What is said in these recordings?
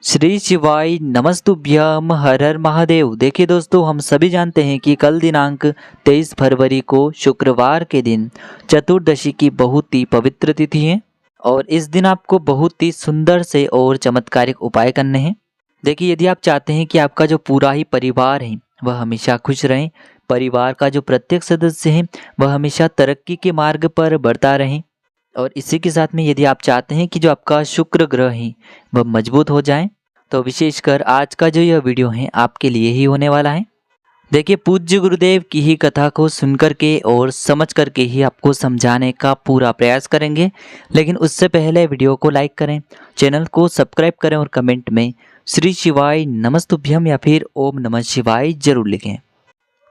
श्री शिवाय नमस्तुभ्यम हर हर महादेव। देखिए दोस्तों, हम सभी जानते हैं कि कल दिनांक 23 फरवरी को शुक्रवार के दिन चतुर्दशी की बहुत ही पवित्र तिथि है और इस दिन आपको बहुत ही सुंदर से और चमत्कारिक उपाय करने हैं। देखिए, यदि आप चाहते हैं कि आपका जो पूरा ही परिवार है वह हमेशा खुश रहे, परिवार का जो प्रत्येक सदस्य है वह हमेशा तरक्की के मार्ग पर बढ़ता रहे और इसी के साथ में यदि आप चाहते हैं कि जो आपका शुक्र ग्रह है वह मजबूत हो जाए, तो विशेषकर आज का जो यह वीडियो है आपके लिए ही होने वाला है। देखिए, पूज्य गुरुदेव की ही कथा को सुनकर के और समझ करके ही आपको समझाने का पूरा प्रयास करेंगे। लेकिन उससे पहले वीडियो को लाइक करें, चैनल को सब्सक्राइब करें और कमेंट में श्री शिवाय नमस्तुभ्यम या फिर ओम नमः शिवाय जरूर लिखें।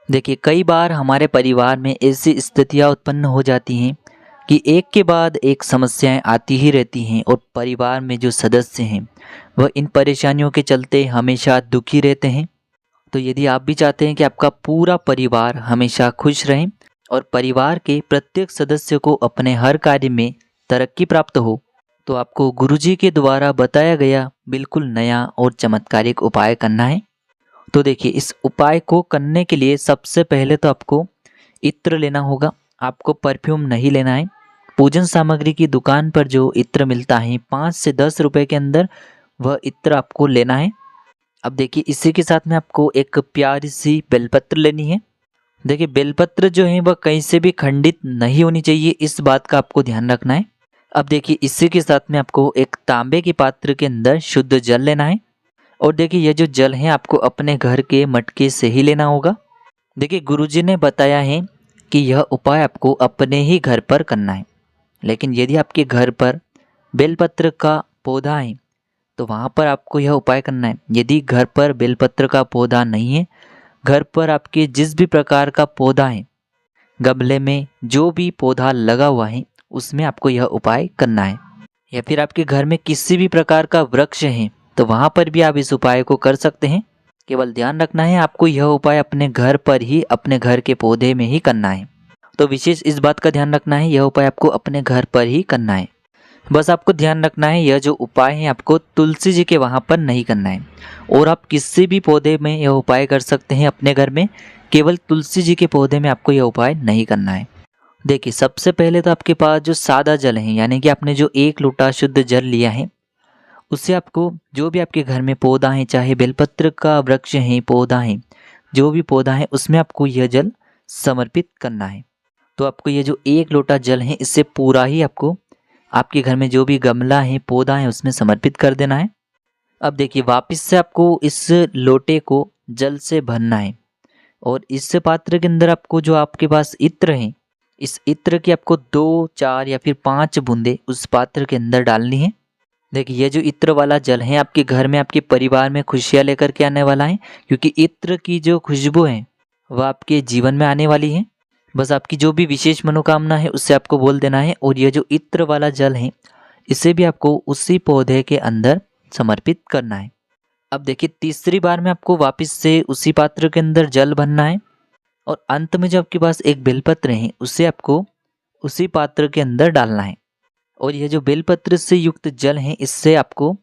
देखिए, कई बार हमारे परिवार में ऐसी स्थितियाँ उत्पन्न हो जाती हैं कि एक के बाद एक समस्याएं आती ही रहती हैं और परिवार में जो सदस्य हैं वह इन परेशानियों के चलते हमेशा दुखी रहते हैं। तो यदि आप भी चाहते हैं कि आपका पूरा परिवार हमेशा खुश रहे और परिवार के प्रत्येक सदस्य को अपने हर कार्य में तरक्की प्राप्त हो, तो आपको गुरुजी के द्वारा बताया गया बिल्कुल नया और चमत्कारिक उपाय करना है। तो देखिए, इस उपाय को करने के लिए सबसे पहले तो आपको इत्र लेना होगा। आपको परफ्यूम नहीं लेना है। पूजन सामग्री की दुकान पर जो इत्र मिलता है 5 से 10 रुपए के अंदर, वह इत्र आपको लेना है। अब देखिए, इसी के साथ में आपको एक प्यारी सी बेलपत्र लेनी है। देखिए, बेलपत्र जो है वह कहीं से भी खंडित नहीं होनी चाहिए, इस बात का आपको ध्यान रखना है। अब देखिए, इसी के साथ में आपको एक तांबे के पात्र के अंदर शुद्ध जल लेना है और देखिए, यह जो जल है आपको अपने घर के मटके से ही लेना होगा। देखिए, गुरुजी ने बताया है कि यह उपाय आपको अपने ही घर पर करना है, लेकिन यदि आपके घर पर बेलपत्र का पौधा है तो वहाँ पर आपको यह उपाय करना है। यदि घर पर बेलपत्र का पौधा नहीं है, घर पर आपके जिस भी प्रकार का पौधा है, गमले में जो भी पौधा लगा हुआ है उसमें आपको यह उपाय करना है। या फिर आपके घर में किसी भी प्रकार का वृक्ष है तो वहाँ पर भी आप इस उपाय को कर सकते हैं। केवल ध्यान रखना है, आपको यह उपाय अपने घर पर ही, अपने घर के पौधे में ही करना है। तो विशेष इस बात का ध्यान रखना है, यह उपाय आपको अपने घर पर ही करना है। बस आपको ध्यान रखना है, यह जो उपाय है आपको तुलसी जी के वहाँ पर नहीं करना है और आप किसी भी पौधे में यह उपाय कर सकते हैं अपने घर में, केवल तुलसी जी के पौधे में आपको यह उपाय नहीं करना है। देखिए, सबसे पहले तो आपके पास जो सादा जल है, यानी कि आपने जो 1 लोटा शुद्ध जल लिया है, उससे आपको जो भी आपके घर में पौधा है, चाहे बेलपत्र का वृक्ष है, पौधा है, जो भी पौधा है उसमें आपको यह जल समर्पित करना है। तो आपको ये जो 1 लोटा जल है इससे पूरा ही आपको आपके घर में जो भी गमला है, पौधा है, उसमें समर्पित कर देना है। अब देखिए, वापस से आपको इस लोटे को जल से भरना है और इस पात्र के अंदर आपको जो आपके पास इत्र है, इस इत्र की आपको 2, 4 या फिर 5 बूंदे उस पात्र के अंदर डालनी है। देखिए, ये जो इत्र वाला जल है आपके घर में, आपके परिवार में खुशियाँ लेकर के आने वाला है, क्योंकि इत्र की जो खुशबू है वह आपके जीवन में आने वाली है। बस आपकी जो भी विशेष मनोकामना है उससे आपको बोल देना है और ये जो इत्र वाला जल है इसे भी आपको उसी पौधे के अंदर समर्पित करना है। अब देखिए, तीसरी बार में आपको वापस से उसी पात्र के अंदर जल भरना है और अंत में जो आपके पास एक बेलपत्र है उसे आपको उसी पात्र के अंदर डालना है और यह जो बेलपत्र से युक्त जल है इससे आपको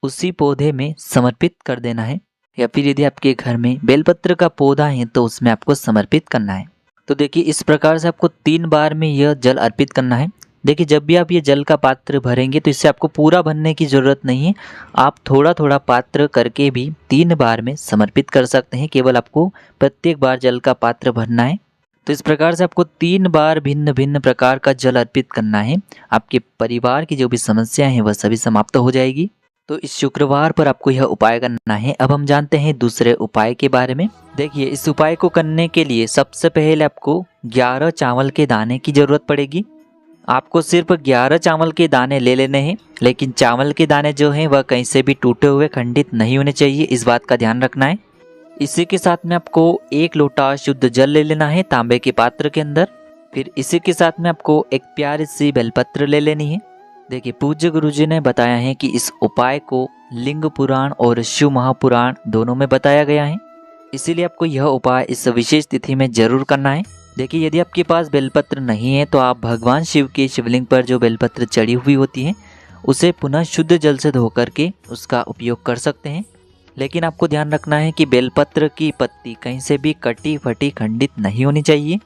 उसी पौधे में समर्पित कर देना है। या फिर यदि आपके घर में बेलपत्र का पौधा है तो उसमें आपको समर्पित करना है। तो देखिए, इस प्रकार से आपको 3 बार में यह जल अर्पित करना है। देखिए, जब भी आप ये जल का पात्र भरेंगे तो इससे आपको पूरा भरने की ज़रूरत नहीं है, आप थोड़ा थोड़ा पात्र करके भी 3 बार में समर्पित कर सकते हैं। केवल आपको प्रत्येक बार जल का पात्र भरना है। तो इस प्रकार से आपको 3 बार भिन्न भिन्न प्रकार का जल अर्पित करना है। आपके परिवार की जो भी समस्या है वह सभी समाप्त हो जाएगी। तो इस शुक्रवार पर आपको यह उपाय करना है। अब हम जानते हैं दूसरे उपाय के बारे में। देखिए, इस उपाय को करने के लिए सबसे पहले आपको 11 चावल के दाने की ज़रूरत पड़ेगी। आपको सिर्फ 11 चावल के दाने ले लेने हैं, लेकिन चावल के दाने जो हैं वह कहीं से भी टूटे हुए, खंडित नहीं होने चाहिए, इस बात का ध्यान रखना है। इसी के साथ में आपको 1 लोटा शुद्ध जल ले लेना है तांबे के पात्र के अंदर। फिर इसी के साथ में आपको एक प्यारी सी बेलपत्र ले लेनी है। देखिए, पूज्य गुरुजी ने बताया है कि इस उपाय को लिंग पुराण और शिव महापुराण दोनों में बताया गया है, इसीलिए आपको यह उपाय इस विशेष तिथि में जरूर करना है। देखिए, यदि आपके पास बेलपत्र नहीं है तो आप भगवान शिव के शिवलिंग पर जो बेलपत्र चढ़ी हुई होती है उसे पुनः शुद्ध जल से धो करके उसका उपयोग कर सकते हैं। लेकिन आपको ध्यान रखना है कि बेलपत्र की पत्ती कहीं से भी कटी फटी खंडित नहीं होनी चाहिए।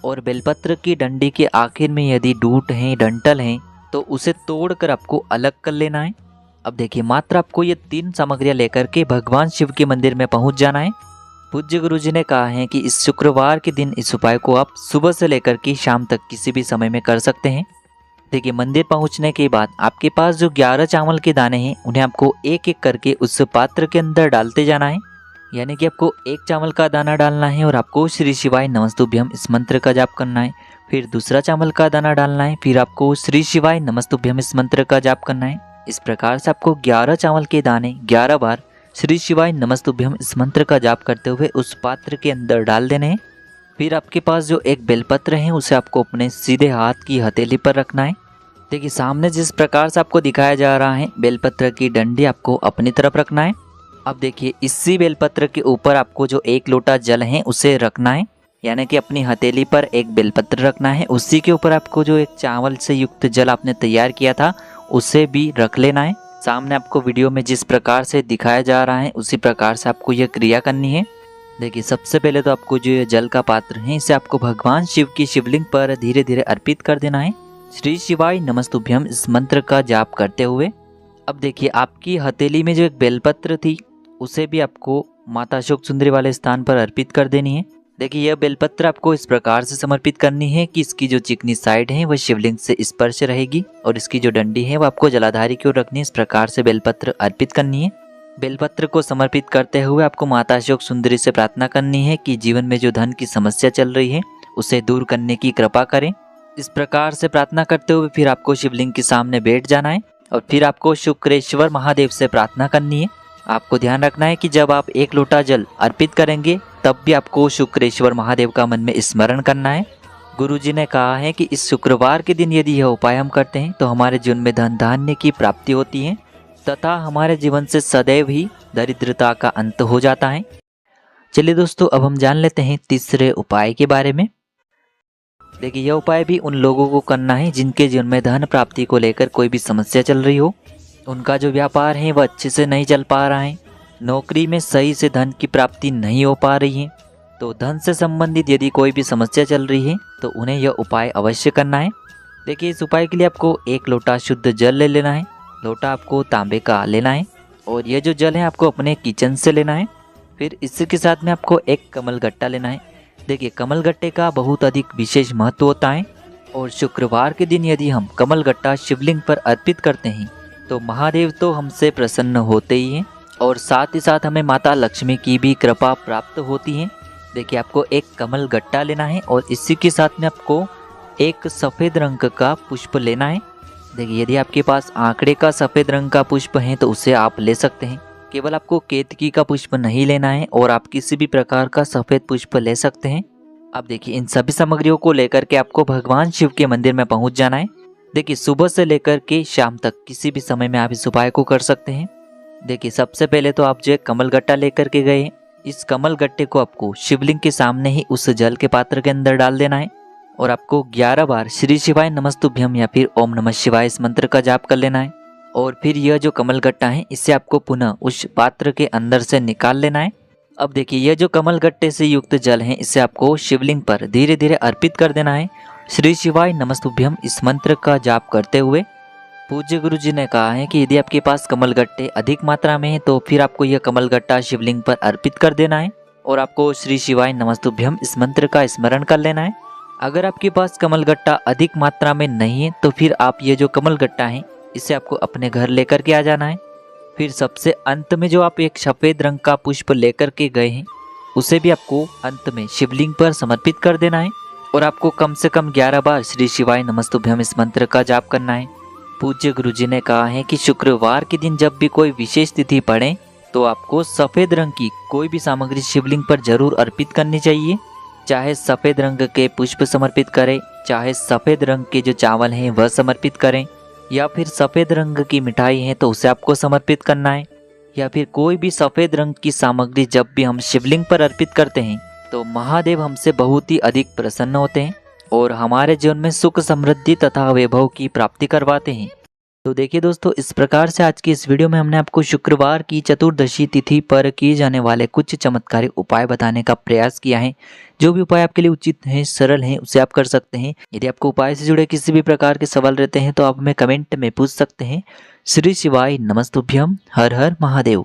और बेलपत्र की डंडी के आखिर में यदि डूट हैं, डंठल हैं, तो उसे तोड़कर आपको अलग कर लेना है। अब देखिए, मात्र आपको ये 3 सामग्रियां लेकर के भगवान शिव के मंदिर में पहुंच जाना है। पूज्य गुरु जी ने कहा है कि इस शुक्रवार के दिन इस उपाय को आप सुबह से लेकर के शाम तक किसी भी समय में कर सकते हैं। देखिए, मंदिर पहुंचने के बाद आपके पास जो 11 चावल के दाने हैं उन्हें आपको एक एक करके उस पात्र के अंदर डालते जाना है। यानी कि आपको 1 चावल का दाना डालना है और आपको श्री शिवाय नमस्तुभ्यम इस मंत्र का जाप करना है। फिर दूसरा चावल का दाना डालना है, फिर आपको श्री शिवाय नमस्तुभ्यम इस मंत्र का जाप करना है। इस प्रकार से आपको 11 चावल के दाने 11 बार श्री शिवाय नमस्तुभ्यम इस मंत्र का जाप करते हुए उस पात्र के अंदर डाल देने हैं। फिर आपके पास जो एक बेलपत्र है उसे आपको अपने सीधे हाथ की हथेली पर रखना है। देखिए, सामने जिस प्रकार से आपको दिखाया जा रहा है, बेलपत्र की डंडी आपको अपनी तरफ रखना है। अब देखिए, इसी बेलपत्र के ऊपर आपको जो 1 लोटा जल है उसे रखना है। यानी कि अपनी हथेली पर एक बेलपत्र रखना है, उसी के ऊपर आपको जो एक चावल से युक्त जल आपने तैयार किया था उसे भी रख लेना है। सामने आपको वीडियो में जिस प्रकार से दिखाया जा रहा है उसी प्रकार से आपको यह क्रिया करनी है। देखिए, सबसे पहले तो आपको जो ये जल का पात्र है इसे आपको भगवान शिव की शिवलिंग पर धीरे धीरे अर्पित कर देना है, श्री शिवाय नमस्तुभ्यम इस मंत्र का जाप करते हुए। अब देखिए, आपकी हथेली में जो एक बेलपत्र थी उसे भी आपको माता अशोक सुंदरी वाले स्थान पर अर्पित कर देनी है। देखिए, यह बेलपत्र आपको इस प्रकार से समर्पित करनी है कि इसकी जो चिकनी साइड है वह शिवलिंग से स्पर्श रहेगी और इसकी जो डंडी है वो आपको जलाधारी की ओर रखनी है। इस प्रकार से बेलपत्र अर्पित करनी है। बेलपत्र को समर्पित करते हुए आपको माता अशोक सुंदरी से प्रार्थना करनी है कि जीवन में जो धन की समस्या चल रही है उसे दूर करने की कृपा करें। इस प्रकार से प्रार्थना करते हुए फिर आपको शिवलिंग के सामने बैठ जाना है और फिर आपको शुक्रेश्वर महादेव से प्रार्थना करनी है। आपको ध्यान रखना है कि जब आप 1 लोटा जल अर्पित करेंगे तब भी आपको शुक्रेश्वर महादेव का मन में स्मरण करना है। गुरुजी ने कहा है कि इस शुक्रवार के दिन यदि यह उपाय हम करते हैं तो हमारे जीवन में धन धान्य की प्राप्ति होती है तथा हमारे जीवन से सदैव ही दरिद्रता का अंत हो जाता है। चलिए दोस्तों, अब हम जान लेते हैं तीसरे उपाय के बारे में। देखिए, यह उपाय भी उन लोगों को करना है जिनके जीवन में धन प्राप्ति को लेकर कोई भी समस्या चल रही हो। उनका जो व्यापार है वह अच्छे से नहीं चल पा रहा है, नौकरी में सही से धन की प्राप्ति नहीं हो पा रही है, तो धन से संबंधित यदि कोई भी समस्या चल रही है तो उन्हें यह उपाय अवश्य करना है। देखिए, इस उपाय के लिए आपको 1 लोटा शुद्ध जल ले लेना है। लोटा आपको तांबे का लेना है और यह जो जल है आपको अपने किचन से लेना है। फिर इसके साथ में आपको एक कमल गट्टा लेना है। देखिए, कमल गट्टे का बहुत अधिक विशेष महत्व होता है और शुक्रवार के दिन यदि हम कमल गट्टा शिवलिंग पर अर्पित करते हैं तो महादेव तो हमसे प्रसन्न होते ही हैं और साथ ही साथ हमें माता लक्ष्मी की भी कृपा प्राप्त होती है। देखिए, आपको एक कमल गट्टा लेना है और इसी के साथ में आपको एक सफ़ेद रंग का पुष्प लेना है। देखिए, यदि आपके पास आंकड़े का सफ़ेद रंग का पुष्प है तो उसे आप ले सकते हैं। केवल आपको केतकी का पुष्प नहीं लेना है और आप किसी भी प्रकार का सफ़ेद पुष्प ले सकते हैं। अब देखिए, इन सभी सामग्रियों को लेकर के आपको भगवान शिव के मंदिर में पहुंच जाना है। देखिए, सुबह से लेकर के शाम तक किसी भी समय में आप इस उपाय को कर सकते हैं। देखिए, सबसे पहले तो आप जो एक कमल गट्टा लेकर के गए, इस कमल गट्टे को आपको शिवलिंग के सामने ही उस जल के पात्र के अंदर डाल देना है और आपको 11 बार श्री शिवाय नमस्तुभ्यम या फिर ओम नमः शिवाय इस मंत्र का जाप कर लेना है। और फिर यह जो कमल गट्टा है इसे आपको पुनः उस पात्र के अंदर से निकाल लेना है। अब देखिए, यह जो कमल गट्टे से युक्त जल है इसे आपको शिवलिंग पर धीरे धीरे अर्पित कर देना है, श्री शिवाय नमस्तुभ्यम इस मंत्र का जाप करते हुए। पूज्य गुरु जी ने कहा है कि यदि आपके पास कमल गट्टे अधिक मात्रा में है तो फिर आपको यह कमल गट्टा शिवलिंग पर अर्पित कर देना है और आपको श्री शिवाय नमस्तुभ्यम इस मंत्र का स्मरण कर लेना है। अगर आपके पास कमल गट्टा अधिक मात्रा में नहीं है तो फिर आप ये जो कमल गट्टा है इसे आपको अपने घर लेकर के आ जाना है। फिर सबसे अंत में जो आप एक सफ़ेद रंग का पुष्प लेकर के गए हैं उसे भी आपको अंत में शिवलिंग पर समर्पित कर देना है और आपको कम से कम 11 बार श्री शिवाय नमस्तुभ्यम इस मंत्र का जाप करना है। पूज्य गुरुजी ने कहा है कि शुक्रवार के दिन जब भी कोई विशेष तिथि पड़े तो आपको सफ़ेद रंग की कोई भी सामग्री शिवलिंग पर जरूर अर्पित करनी चाहिए। चाहे सफ़ेद रंग के पुष्प समर्पित करें, चाहे सफ़ेद रंग के जो चावल हैं वह समर्पित करें, या फिर सफ़ेद रंग की मिठाई है तो उसे आपको समर्पित करना है, या फिर कोई भी सफ़ेद रंग की सामग्री जब भी हम शिवलिंग पर अर्पित करते हैं तो महादेव हमसे बहुत ही अधिक प्रसन्न होते हैं और हमारे जीवन में सुख समृद्धि तथा वैभव की प्राप्ति करवाते हैं। तो देखिए दोस्तों, इस प्रकार से आज की इस वीडियो में हमने आपको शुक्रवार की चतुर्दशी तिथि पर किए जाने वाले कुछ चमत्कारिक उपाय बताने का प्रयास किया है। जो भी उपाय आपके लिए उचित हैं, सरल हैं, उसे आप कर सकते हैं। यदि आपको उपाय से जुड़े किसी भी प्रकार के सवाल रहते हैं तो आप हमें कमेंट में पूछ सकते हैं। श्री शिवाय नमस्तुभ्यम। हर हर महादेव।